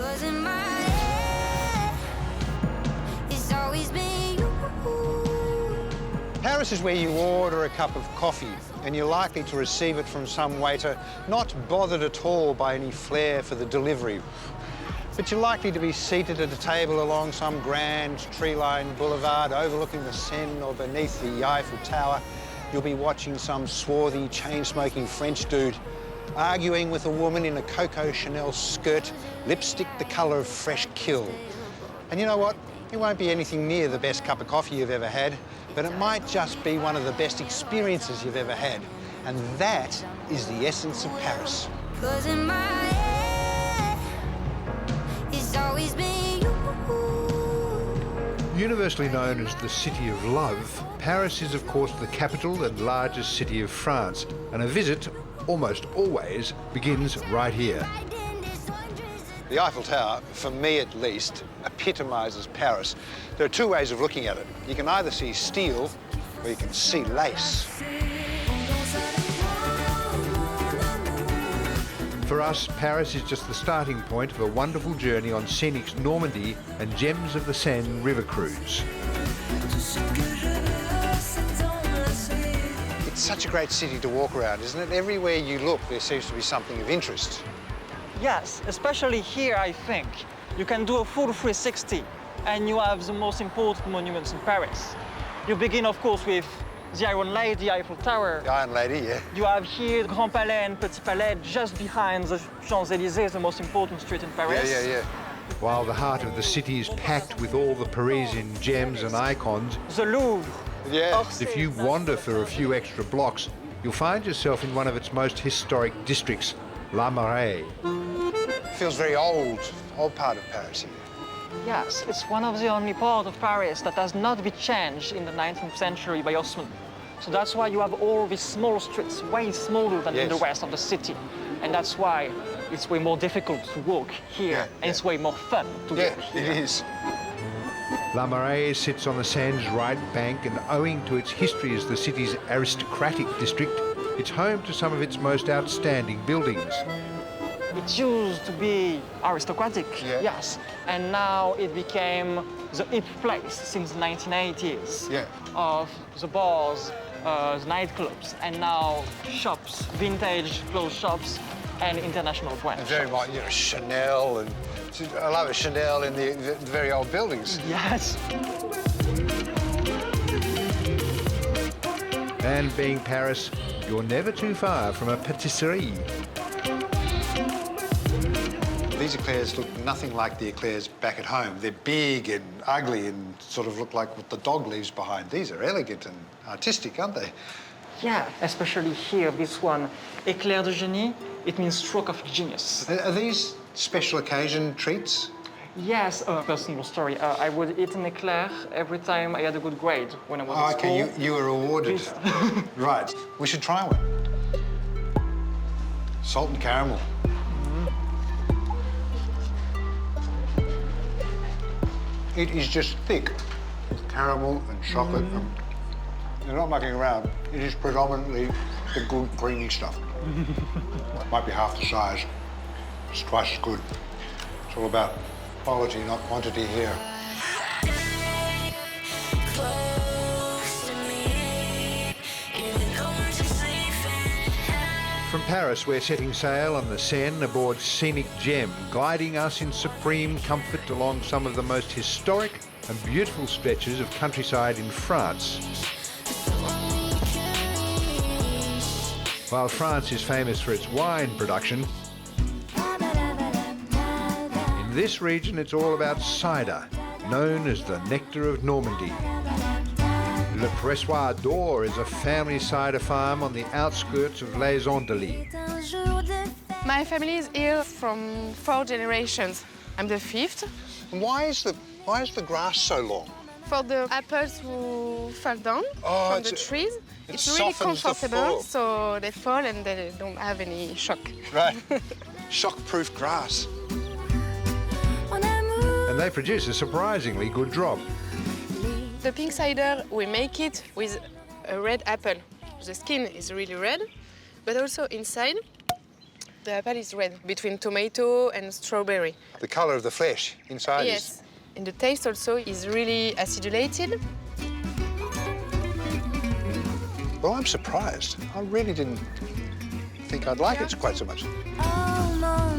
'Cause in my head, it's always been you. Paris is where you order a cup of coffee and you're likely to receive it from some waiter not bothered at all by any flair for the delivery. But you're likely to be seated at a table along some grand tree-lined boulevard overlooking the Seine or beneath the Eiffel Tower. You'll be watching some swarthy, chain-smoking French dude arguing with a woman in a Coco Chanel skirt, lipstick the colour of fresh kill. And you know what? It won't be anything near the best cup of coffee you've ever had, but it might just be one of the best experiences you've ever had. And that is the essence of Paris. 'Cause in my head, it's always been you. Universally known as the City of Love, Paris is, of course, the capital and largest city of France, and a visit, almost always, begins right here. The Eiffel Tower, for me at least, epitomises Paris. There are two ways of looking at it. You can either see steel or you can see lace. For us, Paris is just the starting point of a wonderful journey on scenic Normandy and Gems of the Seine river cruise. It's such a great city to walk around, isn't it? Everywhere you look, there seems to be something of interest. Yes, especially here, I think. You can do a full 360, and you have the most important monuments in Paris. You begin, of course, with the Iron Lady, Eiffel Tower. The Iron Lady, yeah. You have here Grand Palais and Petit Palais, just behind the Champs-Élysées, the most important street in Paris. Yeah. While the heart of the city is packed with all the Parisian gems and icons, The Louvre. Yeah. if you wander for a few extra blocks, you'll find yourself in one of its most historic districts, La Marais. Feels very old part of Paris here. Yes, it's one of the only parts of Paris that has not been changed in the 19th century by Haussmann. So that's why you have all these small streets, way smaller than in the rest of the city. And that's why it's way more difficult to walk here, and it's way more fun to walk here. It is. La Marais sits on the Seine's right bank, and owing to its history as the city's aristocratic district, it's home to some of its most outstanding buildings. It used to be aristocratic, yes, and now it became the hip place since the 1980s of the bars, the nightclubs, and now shops, vintage clothes shops, and international brands. And very much, Chanel, and I love a Chanel in the very old buildings. Yes. And being Paris, you're never too far from a patisserie. These eclairs look nothing like the eclairs back at home. They're big and ugly and sort of look like what the dog leaves behind. These are elegant and artistic, aren't they? Yeah, especially here, this one, éclair de génie, it means stroke of genius. Are these special occasion treats? Yes, a personal story. I would eat an éclair every time I had a good grade when I was at school. Okay, you were awarded. Right, we should try one. Salt and caramel. It is just thick with caramel and chocolate. They're not mucking around. It is predominantly the good, creamy stuff. Might be half the size. It's twice as good. It's all about quality, not quantity here. From Paris, we're setting sail on the Seine aboard Scenic Gem, guiding us in supreme comfort along some of the most historic and beautiful stretches of countryside in France. While France is famous for its wine production, in this region it's all about cider, known as the nectar of Normandy. Le Pressoir d'Or is a family cider farm on the outskirts of Les Andelys. My family is here from 4 generations. I'm the 5th. And why is the grass so long? For the apples who fall down from the trees, it's really softens the comfortable, fall. so they fall and they don't have any shock. Right. Shock-proof grass. And they produce a surprisingly good drop. The pink cider, we make it with a red apple. The skin is really red, but also inside The apple is red, between tomato and strawberry. The colour of the flesh inside Yes. And the taste also is really acidulated. Well, I'm surprised. I really didn't think I'd like it quite so much. almost